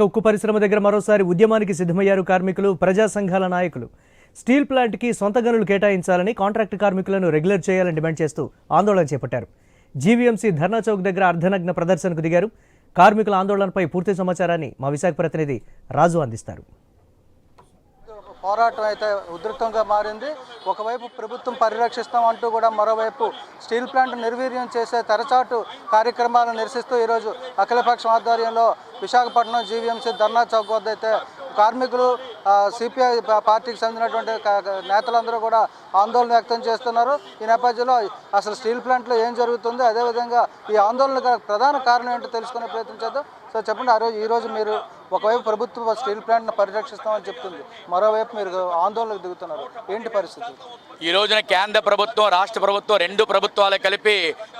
ఉక్కు పరిశ్రమ దగ్గర మరోసారి ఉద్యమానికి సిద్ధమయ్యారు కార్మికులు, ప్రజా సంఘాల నాయకులు. స్టీల్ ప్లాంట్ కి సొంత గనులు కేటాయించాలని, కాంట్రాక్ట్ కార్మికులను రెగ్యులర్ చేయాలని డిమాండ్ చేస్తూ ఆందోళన చేపట్టారు. జీవీఎంసీ ధర్నా చౌక్ దగ్గర అర్ధనగ్న ప్రదర్శనకు దిగారు. కార్మికుల ఆందోళనపై పూర్తి సమాచారాన్ని మా విశాఖ ప్రతినిధి రాజు అందిస్తారు. పోరాటం అయితే ఉధృతంగా మారింది. ఒకవైపు ప్రభుత్వం పరిరక్షిస్తామంటూ కూడా మరోవైపు స్టీల్ ప్లాంట్ నిర్వీర్యం చేసే తెరచాటు కార్యక్రమాలను నిరసిస్తూ ఈరోజు అఖిలపక్షం ఆధ్వర్యంలో విశాఖపట్నం జీవీఎంసీ ధర్నా చౌక్ వద్ద అయితే కార్మికులు, సిపిఐ పార్టీకి చెందినటువంటి నేతలందరూ కూడా ఆందోళన వ్యక్తం చేస్తున్నారు. ఈ నేపథ్యంలో అసలు స్టీల్ ప్లాంట్లో ఏం జరుగుతుంది, అదేవిధంగా ఈ ఆందోళన ప్రధాన కారణం ఏంటో తెలుసుకునే ప్రయత్నం చేద్దాం. సో చెప్పండి, ఈరోజు మీరు ఒకవైపు ప్రభుత్వం స్టీల్ ప్లాంట్ను పరిరక్షిస్తామని చెప్తుంది, మరోవైపు మీరు ఆందోళనకు దిగుతున్నారు, ఏంటి పరిస్థితి? ఈ రోజున కేంద్ర ప్రభుత్వం, రాష్ట్ర ప్రభుత్వం, రెండు ప్రభుత్వాలు కలిపి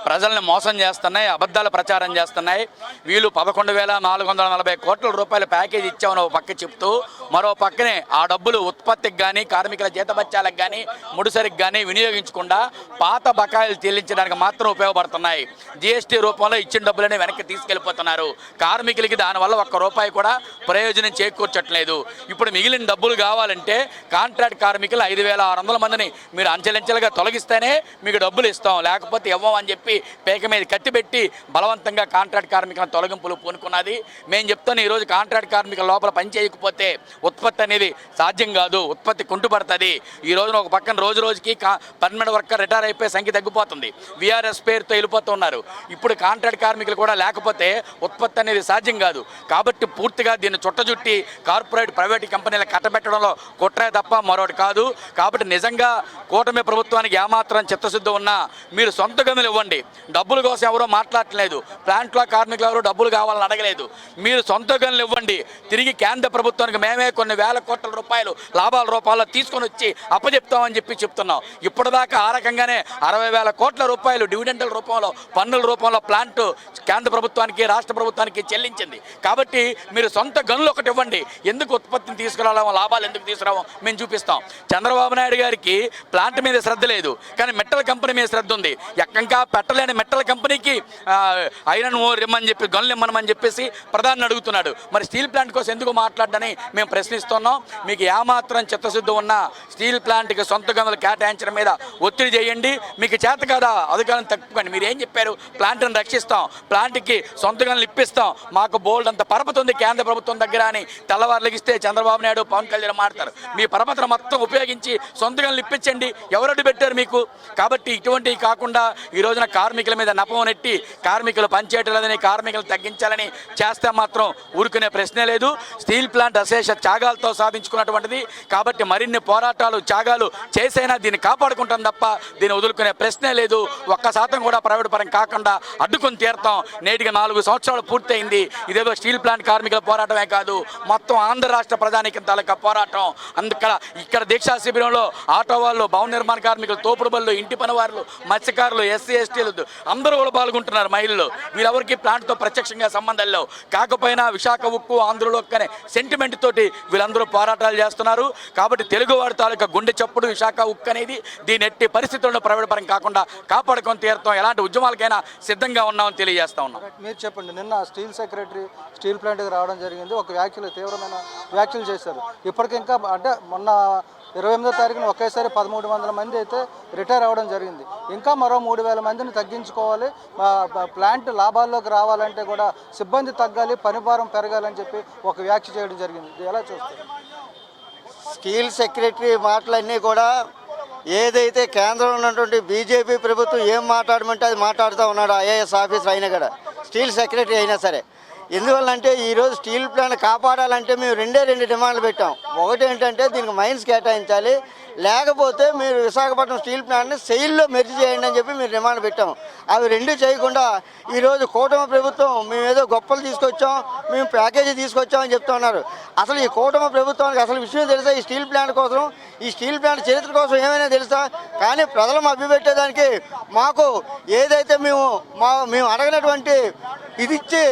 ప్రజల్ని మోసం చేస్తున్నాయి, అబద్ధాల ప్రచారం చేస్తున్నాయి. వీళ్ళు 11,440 కోట్ల రూపాయల ప్యాకేజ్ ఇచ్చామని ఒక పక్క చెప్తూ, మరో పక్కనే ఆ డబ్బులు ఉత్పత్తికి కానీ, కార్మికుల జీతభత్యాలకు కానీ, ముడిసరికి కానీ వినియోగించకుండా పాత బకాయిలు చెల్లించడానికి మాత్రం ఉపయోగపడుతున్నాయి. జీఎస్టీ రూపంలో ఇచ్చిన డబ్బులని వెనక్కి తీసుకెళ్లిపోతున్నారు. కార్మికులకి దానివల్ల ఒక్క రూపాయి కూడా ప్రయోజనం చేకూర్చట్లేదు. ఇప్పుడు మిగిలిన డబ్బులు కావాలంటే కాంట్రాక్ట్ కార్మికులు 5,600 మందిని మీరు అంచెలంచెలుగా తొలగిస్తేనే మీకు డబ్బులు ఇస్తాం, లేకపోతే ఇవ్వం అని చెప్పి పేక మీద కట్టిపెట్టి బలవంతంగా కాంట్రాక్ట్ కార్మికుల తొలగింపులు పూనుకున్నది. మేము చెప్తాను, ఈరోజు కాంట్రాక్ట్ కార్మికుల లోపల పని చేయకపోతే ఉత్పత్తి అనేది సాధ్యం కాదు, ఉత్పత్తి కుంటుపడుతుంది. ఈ రోజున ఒక పక్కన రోజు రోజుకి పర్మనెంట్ వర్కర్ రిటైర్ అయిపోయే సంఖ్య తగ్గిపోతుంది, విఆర్ఎస్ పేరుతో వెళ్ళిపోతున్నారు. ఇప్పుడు కాంట్రాక్ట్ కార్మికులు కూడా లేకపోతే ఉత్పత్తి అనేది సాధ్యం కాదు. కాబట్టి పూర్తిగా దీన్ని చుట్టజుట్టి కార్పొరేట్, ప్రైవేట్ కంపెనీలకు కట్టబెట్టడంలో కుట్రే తప్ప మరొకటి కాదు. కాబట్టి నిజంగా కూటమి ప్రభుత్వానికి ఏమాత్రం చిత్తశుద్ధి ఉన్నా మీరు సొంత గనులు ఇవ్వండి. డబ్బుల కోసం ఎవరో మాట్లాడట్లేదు, ప్లాంట్లో కార్మికులు ఎవరో డబ్బులు కావాలని అడగలేదు. మీరు సొంత గనులు ఇవ్వండి, తిరిగి కేంద్ర ప్రభుత్వానికి మేమే కొన్ని వేల కోట్ల రూపాయలు లాభాల రూపాయలు తీసుకొని వచ్చి అప్పచెప్తామని చెప్తున్నాం. ఇప్పటిదాకా ఆ రకంగానే 60,000 కోట్ల రూపాయలు డివిడెండల్ రూపంలో, పన్నుల రూపంలో ప్లాంట్ కేంద్ర ప్రభుత్వానికి, రాష్ట్ర ప్రభుత్వానికి చెల్లించింది. కాబట్టి మీరు సొంత గనులు ఒకటి ఇవ్వండి. ఎందుకు ఉత్పత్తిని తీసుకురావడం, లాభాలు ఎందుకు తీసుకురావడం మేము చూపిస్తాం. చంద్రబాబు నాయుడు గారికి ప్లాంట్ మీద శ్రద్ధ లేదు, కానీ మెట్టల కంపెనీ మీద శ్రద్ధ ఉంది. ఎక్కంగా పెట్టలేని మెట్టల కంపెనీకి ఐరన్ ఓర్ ఇమ్మని చెప్పి, గనులు ఇమ్మని చెప్పేసి ప్రధాని అడుగుతున్నాడు. మరి స్టీల్ ప్లాంట్ కోసం ఎందుకు మాట్లాడని మేము ప్రశ్నిస్తున్నాం. మీకు ఏమాత్రం చిత్తశుద్ధి ఉన్నా స్టీల్ ప్లాంట్కి సొంత గనులు కేటాయించడం మీద ఒత్తిడి చేయండి. మీకు చేత కదా అధికారం తప్పుకోండి. మీరు ఏం చెప్పారు? ప్లాంట్ని రక్షిస్తాం, ప్లాంట్కి సొంత గనులు ఇప్పిస్తాం, మాకు బోల్డ్ అంత పరపతుంది కేంద్ర ప్రభుత్వం దగ్గర అని తెల్లవారులకు ఇస్తే చంద్రబాబు నాయుడు, పవన్ కళ్యాణ్ మాట్లాడతారు. మీ పరపతిని మొత్తం ఉపయోగించి సొంత గనులు ఇప్పించండి. ఎవరడ్డు పెట్టారు మీకు? కాబట్టి ఇటువంటివి కాకుండా ఈ రోజున కార్మికుల మీద నపం నెట్టి కార్మికులు పనిచేయట్లేదని, కార్మికులు తగ్గించాలని చేస్తే మాత్రం ఊరుకునే ప్రశ్నే లేదు. స్టీల్ ప్లాంట్ అశేష త్యాగాలతో సాధించుకున్నటువంటిది. కాబట్టి మరిన్ని పోరాటాలు, త్యాగాలు చేసైనా దీన్ని కాపాడుకుంటాం తప్ప దీన్ని వదులుకునే ప్రశ్నే లేదు. 1% కూడా ప్రైవేట్ పరం కాకుండా అడ్డుకొని తీరుతాం. నేటికి 4 సంవత్సరాలు పూర్తయింది. ఇదేదో స్టీల్ ప్లాంట్ కార్మికుల పోరాటమే కాదు, మొత్తం ఆంధ్ర రాష్ట్ర ప్రజానీకం తాలూకా పోరాటం. ఇక్కడ దీక్షా శిబిరంలో ఆటో వాళ్ళు, భవన నిర్మాణ కార్మికులు, తోపుడు బళ్ళు, ఇంటి పనివారులు, మత్స్యకారులు, ఎస్సీ ఎస్టీలు అందరూ కూడా పాల్గొంటున్నారు. మహిళలు వీళ్ళెవరికి ప్లాంట్తో ప్రత్యక్షంగా సంబంధం లేవు. కాకపోయినా విశాఖ ఉక్కు, ఆంధ్రలో అనే సెంటిమెంట్ తోటి వీళ్ళందరూ పోరాటాలు చేస్తున్నారు. కాబట్టి తెలుగువాడి తాలూకా గుండె చప్పుడు విశాఖ ఉక్కు అనేది దీని ఎట్టి పరిస్థితుల్లో ప్రైవేట్ పరం కాకుండా కాపాడుకొని తీరుతాం. ఎలాంటి ఉద్యమాలకైనా సిద్ధంగా ఉన్నామని తెలియజేస్తా ఉన్నాం. మీరు చెప్పండి, నిన్న స్టీల్ సెక్రటరీ స్టీల్ ప్లాంట్కి రావడం జరిగింది, ఒక వ్యాఖ్యలు, తీవ్రమైన వ్యాఖ్యలు చేశారు. ఇప్పటికి ఇంకా అంటే మొన్న 28వ తారీఖున ఒకేసారి 1,300 మంది అయితే రిటైర్ అవ్వడం జరిగింది. ఇంకా మరో 3,000 మందిని తగ్గించుకోవాలి, ప్లాంట్ లాభాల్లోకి రావాలంటే కూడా సిబ్బంది తగ్గాలి, పనిభారం పెరగాలని చెప్పి ఒక వ్యాఖ్య చేయడం జరిగింది. ఇది ఎలా చూస్తారు? స్టీల్ సెక్రటరీ మాటలన్నీ కూడా ఏదైతే కేంద్రంలో ఉన్నటువంటి బీజేపీ ప్రభుత్వం ఏం మాట్లాడమంటే అది మాట్లాడుతూ ఉన్నాడు. ఐఏఎస్ ఆఫీసర్ అయినా కూడా, స్టీల్ సెక్రటరీ అయినా సరే. ఎందువల్లంటే ఈరోజు స్టీల్ ప్లాంట్ కాపాడాలంటే మేము రెండు డిమాండ్లు పెట్టాం. ఒకటి ఏంటంటే దీనికి మైన్స్ కేటాయించాలి, లేకపోతే మీరు విశాఖపట్నం స్టీల్ ప్లాంట్ని సెయిల్లో మెర్జ్ చేయండి అని చెప్పి మీరు డిమాండ్ పెట్టాం. అవి రెండు చేయకుండా ఈరోజు కూటమి ప్రభుత్వం మేము ఏదో గొప్పలు తీసుకొచ్చాం, మేము ప్యాకేజీ తీసుకొచ్చామని చెప్తా ఉన్నారు. అసలు ఈ కూటమి ప్రభుత్వానికి అసలు విషయం తెలుసా? ఈ స్టీల్ ప్లాంట్ కోసం, ఈ స్టీల్ ప్లాంట్ చరిత్ర కోసం ఏమైనా తెలుసా? కానీ ప్రజలు మభ్యపెట్టేదానికి మాకు ఏదైతే మేము అడగినటువంటి ఇది ఇచ్చి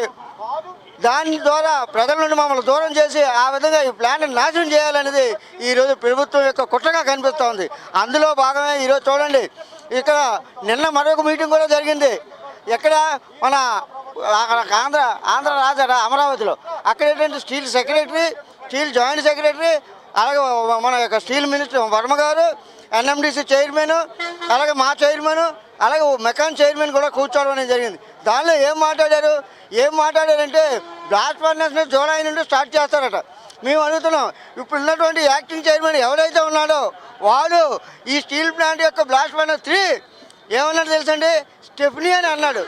దాని ద్వారా ప్రజల నుండి మమ్మల్ని దూరం చేసి ఆ విధంగా ఈ ప్లాంట్ని నాశనం చేయాలనేది ఈరోజు ప్రభుత్వం యొక్క కుట్రగా కనిపిస్తూ ఉంది. అందులో భాగమే ఈరోజు చూడండి, ఇక్కడ నిన్న మరొక మీటింగ్ కూడా జరిగింది. ఎక్కడ మన అక్కడ ఆంధ్ర రాజారా అమరావతిలో అక్కడ ఏంటంటే steel secretary, steel joint secretary, అలాగే మన యొక్క స్టీల్ మినిస్టర్ వర్మ గారు, ఎన్ఎండిసి చైర్మన్, అలాగే మా చైర్మన్, అలాగే మెకాన్ చైర్మన్ కూడా కూర్చోవడం అనేది జరిగింది. దానిలో ఏం మాట్లాడారంటే బ్లాస్ట్ ఫర్నెస్ని జూలై నుండి స్టార్ట్ చేస్తారట. మేము అడుగుతున్నాం, ఇప్పుడు ఉన్నటువంటి యాక్టింగ్ చైర్మన్ ఎవరైతే ఉన్నాడో వాడు ఈ స్టీల్ ప్లాంట్ యొక్క బ్లాస్ట్ ఫర్నెస్ 3 ఏమన్నాడు తెలుసండి, స్టెఫ్నీ అని అన్నాడు.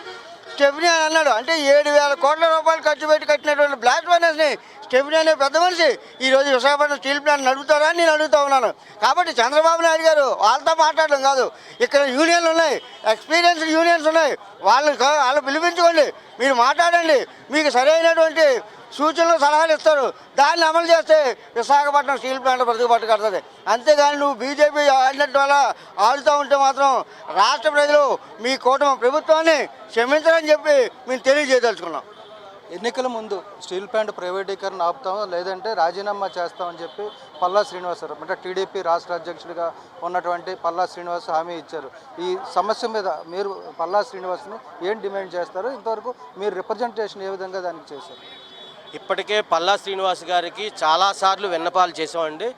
అంటే 7,000 కోట్ల రూపాయలు ఖర్చు పెట్టి కట్టినటువంటి బ్లాస్ట్ ఫర్నెస్ని స్టెఫ్నీ అనే పెద్ద మనిషి ఈరోజు విశాఖపట్నం స్టీల్ ప్లాంట్ నడుపుతారా అని నేను అడుగుతూ ఉన్నాను. కాబట్టి చంద్రబాబు నాయుడు గారు వాళ్ళతో మాట్లాడడం కాదు, ఇక్కడ యూనియన్లు ఉన్నాయి, ఎక్స్పీరియన్స్డ్ యూనియన్స్ ఉన్నాయి, వాళ్ళు పిలిపించుకోండి, మీరు మాట్లాడండి, మీకు సరైనటువంటి సూచనలు సలహాలు ఇస్తారు, దాన్ని అమలు చేస్తే విశాఖపట్నం స్టీల్ ప్లాంట్ బ్రతుకుబట్టు కడుతుంది. అంతేగాని నువ్వు బీజేపీ ఆడినట్టు వల్ల ఆడుతూ ఉంటే మాత్రం రాష్ట్ర ప్రజలు మీ కూటమి ప్రభుత్వాన్ని క్షమించాలని చెప్పి మేము తెలియజేయదలుచుకున్నాం. ఎన్నికల ముందు స్టీల్ ప్లాంట్ ప్రైవేటీకరణ ఆపుతాం, లేదంటే రాజీనామా చేస్తామని చెప్పి పల్లా శ్రీనివాసరావు అంటే టీడీపీ రాష్ట్ర అధ్యక్షుడిగా ఉన్నటువంటి పల్లా శ్రీనివాస్ హామీ ఇచ్చారు. ఈ సమస్య మీద మీరు పల్లా శ్రీనివాస్ని ఏం డిమాండ్ చేస్తారు? ఇంతవరకు మీరు రిప్రజెంటేషన్ ఏ విధంగా దానికి చేశారు? ఇప్పటికే పల్లా శ్రీనివాస్ గారికి చాలాసార్లు విన్నపాలు చేసామండి.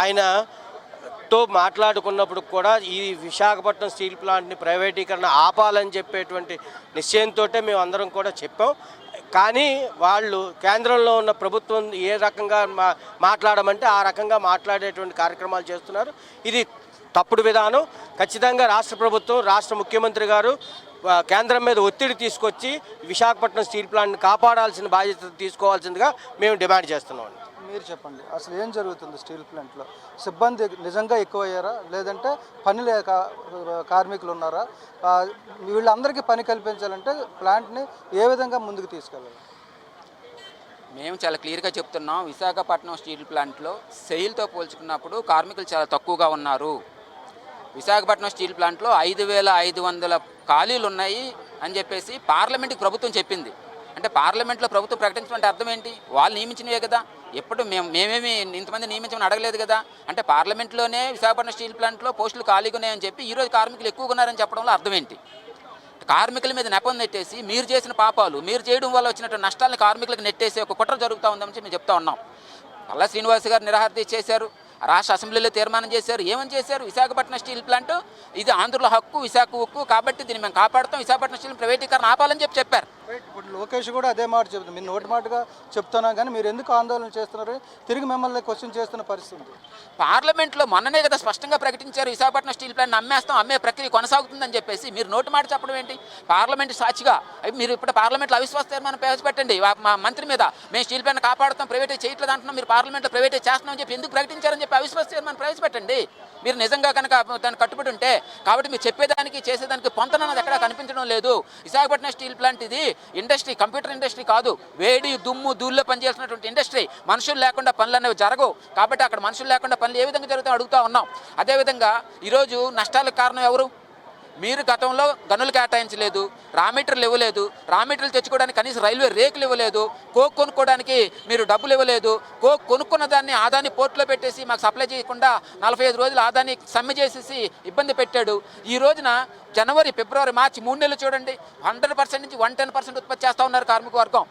ఆయనతో మాట్లాడుకున్నప్పుడు కూడా ఈ విశాఖపట్నం స్టీల్ ప్లాంట్ని ప్రైవేటీకరణ ఆపాలని చెప్పేటువంటి నిశ్చయంతో మేము అందరం కూడా చెప్పాం. కానీ వాళ్ళు కేంద్రంలో ఉన్న ప్రభుత్వం ఏ రకంగా మాట్లాడమంటే ఆ రకంగా మాట్లాడేటువంటి కార్యక్రమాలు చేస్తున్నారు. ఇది తప్పుడు విధానం. ఖచ్చితంగా రాష్ట్ర ప్రభుత్వం, రాష్ట్ర ముఖ్యమంత్రి గారు కేంద్రం మీద ఒత్తిడి తీసుకొచ్చి విశాఖపట్నం స్టీల్ ప్లాంట్ని కాపాడాల్సిన బాధ్యత తీసుకోవాల్సిందిగా మేము డిమాండ్ చేస్తున్నాం. మీరు చెప్పండి, అసలు ఏం జరుగుతుంది స్టీల్ ప్లాంట్లో? సిబ్బంది నిజంగా ఎక్కువయ్యారా, లేదంటే పని లేక కార్మికులు ఉన్నారా? వీళ్ళందరికీ పని కల్పించాలంటే ప్లాంట్ని ఏ విధంగా ముందుకు తీసుకెళ్ళాలి? మేము చాలా క్లియర్గా చెప్తున్నాం. విశాఖపట్నం స్టీల్ ప్లాంట్లో సెయిల్తో పోల్చుకున్నప్పుడు కార్మికులు చాలా తక్కువగా ఉన్నారు. విశాఖపట్నం స్టీల్ ప్లాంట్లో 5,500 ఖాళీలు ఉన్నాయి అని చెప్పేసి పార్లమెంట్కి ప్రభుత్వం చెప్పింది. అంటే పార్లమెంట్లో ప్రభుత్వం ప్రకటించడం అంటే అర్థం ఏంటి? వాళ్ళు నియమించినవే కదా. ఎప్పుడు మేమేమి ఇంతమంది నియమించమని అడగలేదు కదా. అంటే పార్లమెంట్లోనే విశాఖపట్నం స్టీల్ ప్లాంట్లో పోస్టులు ఖాళీగా ఉన్నాయని చెప్పి ఈరోజు కార్మికులు ఎక్కువగా ఉన్నారని చెప్పడంలో అర్థం ఏంటి? కార్మికుల మీద నెపం నెట్టేసి మీరు చేసిన పాపాలు, మీరు చేయడం వల్ల వచ్చినటువంటి నష్టాలను కార్మికులకు నెట్టేసి ఒక కుట్ర జరుగుతూ ఉందని మేము చెప్తా ఉన్నాం. పల్లా శ్రీనివాస్ గారు నిరాహారదీక్ష చేశారు, రాష్ట్ర అసెంబ్లీలో తీర్మానం చేశారు. ఏమని చేశారు? విశాఖపట్నం స్టీల్ ప్లాంట్ ఇది ఆంధ్రుల హక్కు, విశాఖ ఉక్కు, కాబట్టి దీన్ని మేము కాపాడుతాం, విశాఖపట్నం స్టీల్ ప్రైవేటీకరణ ఆపాలని చెప్పారు. ఇప్పుడు లోకేష్ కూడా అదే మాట చెప్తుంది. మీరు నోటి మాటగా చెప్తున్నాం కానీ మీరు ఎందుకు ఆందోళన చేస్తున్నారు? తిరిగి మిమ్మల్ని క్వశ్చన్ చేస్తున్న పరిస్థితి. పార్లమెంట్లో మొన్ననే కదా స్పష్టంగా ప్రకటించారు విశాఖపట్నం స్టీల్ ప్లాంట్ అమ్మేస్తాం, అమ్మే ప్రక్రియ కొనసాగుతుందని చెప్పేసి. మీరు నోటి మాట చెప్పడం ఏంటి? పార్లమెంట్ సాక్షిగా మీరు ఇప్పుడు పార్లమెంట్లో అవిశ్వాస తీర్మానం ప్రవేశపెట్టండి మా మంత్రి మీద. మేము స్టీల్ ప్లాంట్ కాపాడుతాం, ప్రైవేటైజ్ చేయట్లేదు అంటున్నాం, మీరు పార్లమెంట్లో ప్రైవేటైజ్ చేస్తున్నామని చెప్పి ఎందుకు ప్రకటించారని చెప్పి అవిశ్వాస తీర్మానం ప్రవేశపెట్టండి. మీరు నిజంగా కనుక దాన్ని కట్టుబడి ఉంటే. కాబట్టి మీరు చెప్పేదానికి చేసేదానికి పొంతనన్నది ఎక్కడా కనిపించడం లేదు. విశాఖపట్నం స్టీల్ ప్లాంట్ ఇది ఇండస్ట్రీ, కంప్యూటర్ ఇండస్ట్రీ కాదు. వేడి దుమ్ము ధూళ్ళలో పనిచేస్తున్నటువంటి ఇండస్ట్రీ. మనుషులు లేకుండా పనులు అనేవి జరగవు. కాబట్టి అక్కడ మనుషులు లేకుండా పనులు ఏ విధంగా జరుగుతాయో అడుగుతూ ఉన్నాం. అదేవిధంగా ఈరోజు నష్టాలకు కారణం ఎవరు? మీరు గతంలో గనులు కేటాయించలేదు, రా మెటీరియల్ ఇవ్వలేదు, రా మెటీరియల్ తెచ్చుకోవడానికి కనీసం రైల్వే రేకులు ఇవ్వలేదు, కోక్ కొనుక్కోవడానికి మీరు డబ్బులు ఇవ్వలేదు, కోక్ కొనుక్కున్న దాన్ని ఆదాని పోర్టులో పెట్టేసి మాకు సప్లై చేయకుండా 45 రోజులు ఆదాని సమ్మె చేసేసి ఇబ్బంది పెట్టాడు. ఈ రోజున జనవరి, ఫిబ్రవరి, మార్చి 3 నెలలు చూడండి, 100% నుంచి 110% ఉత్పత్తి చేస్తూ ఉన్నారు కార్మిక వర్గం.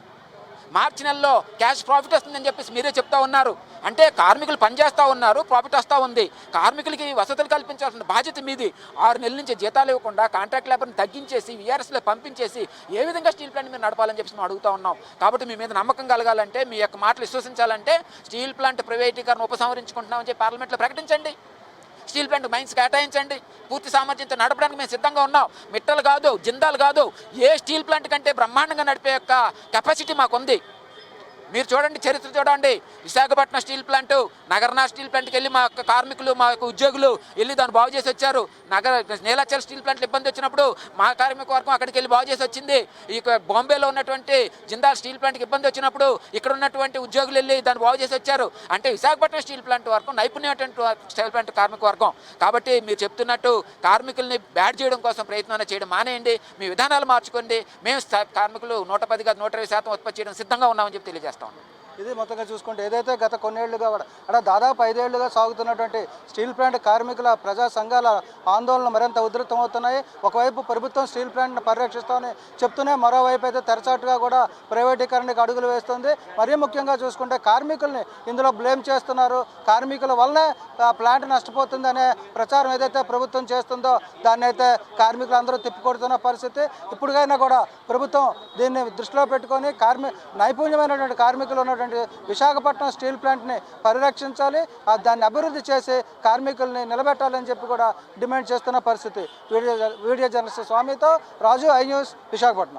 మార్చి నెలలో క్యాష్ ప్రాఫిట్ వస్తుందని చెప్పేసి మీరే చెప్తా ఉన్నారు. అంటే కార్మికులు పనిచేస్తూ ఉన్నారు, ప్రాఫిట్ వస్తూ ఉంది. కార్మికులకి వసతులు కల్పించాల్సిన బాధ్యత మీది. 6 నెలల నుంచి జీతాలు ఇవ్వకుండా కాంట్రాక్ట్ లేబర్ని తగ్గించేసి వీఆర్ఎస్లో పంపించేసి ఏ విధంగా స్టీల్ ప్లాంట్ మీరు నడపాలని చెప్పేసి మేము అడుగుతూ ఉన్నాం. కాబట్టి మీ మీద నమ్మకం కలగాలంటే, మీ యొక్క మాటలు విశ్వసించాలంటే స్టీల్ ప్లాంట్ ప్రైవేటీకరణ ఉపసంహరించుకుంటున్నామని చెప్పి పార్లమెంట్లో ప్రకటించండి. స్టీల్ ప్లాంట్ మైన్స్ కేటాయించండి. పూర్తి సామర్థ్యంతో నడపడానికి మేము సిద్ధంగా ఉన్నాం. మిట్టలు కాదు, జిందాల్ కాదు, ఏ స్టీల్ ప్లాంట్ కంటే బ్రహ్మాండంగా నడిపే యొక్క కెపాసిటీ మాకుంది. మీరు చూడండి, చరిత్ర చూడండి. విశాఖపట్నం స్టీల్ ప్లాంట్, నగరనా స్టీల్ ప్లాంట్కి వెళ్ళి మా కార్మికులు, మా ఉద్యోగులు వెళ్ళి దాన్ని బాగు చేసి వచ్చారు. నీలాచల్ స్టీల్ ప్లాంట్లో ఇబ్బంది వచ్చినప్పుడు మా కార్మిక వర్గం అక్కడికి వెళ్ళి బాగు చేసి వచ్చింది. ఇక బాంబేలో ఉన్నటువంటి జిందాల్ స్టీల్ ప్లాంట్కి ఇబ్బంది వచ్చినప్పుడు ఇక్కడ ఉన్నటువంటి ఉద్యోగులు వెళ్ళి దాన్ని బాగు చేసి వచ్చారు. అంటే విశాఖపట్నం స్టీల్ ప్లాంట్ వర్గం నైపుణ్యమైనటువంటి స్టీల్ ప్లాంట్ కార్మిక వర్గం. కాబట్టి మీరు చెప్తున్నట్టు కార్మికుల్ని బ్యాడ్ చేయడం కోసం ప్రయత్నం చేయడం మానేయండి, మీ విధానాలు మార్చుకోండి. మేము కార్మికులు 110 కాదు 120% ఉత్పత్తి చేయడం సిద్ధంగా ఉన్నామని చెప్పి తెలియజేస్తాం. ఇది మొత్తంగా చూసుకుంటే ఏదైతే గత కొన్నేళ్లుగా కూడా అంటే దాదాపు 5 ఏళ్లుగా సాగుతున్నటువంటి స్టీల్ ప్లాంట్ కార్మికుల ప్రజా సంఘాల ఆందోళనలు మరింత ఉధృతమవుతున్నాయి. ఒకవైపు ప్రభుత్వం స్టీల్ ప్లాంట్ను పరిరక్షిస్తామని చెప్తూనే మరోవైపు అయితే తెరచాటుగా కూడా ప్రైవేటీకరణకు అడుగులు వేస్తుంది. మరీ ముఖ్యంగా చూసుకుంటే కార్మికుల్ని ఇందులో బ్లేమ్ చేస్తున్నారు. కార్మికుల వల్లనే ప్లాంట్ నష్టపోతుందనే ప్రచారం ఏదైతే ప్రభుత్వం చేస్తుందో దాన్ని అయితే కార్మికులందరూ తిప్పికొడుతున్న పరిస్థితి. ఇప్పుడుకైనా కూడా ప్రభుత్వం దీన్ని దృష్టిలో పెట్టుకొని నైపుణ్యమైనటువంటి కార్మికులు ఉన్నటువంటి విశాఖపట్నం స్టీల్ ప్లాంట్ని పరిరక్షించాలి, దాన్ని అభివృద్ధి చేసి కార్మికుల్ని నిలబెట్టాలని చెప్పి కూడా డిమాండ్ చేస్తున్న పరిస్థితి. వీడియో జర్నలిస్ట్ స్వామితో రాజు, ఐ న్యూస్, విశాఖపట్నం.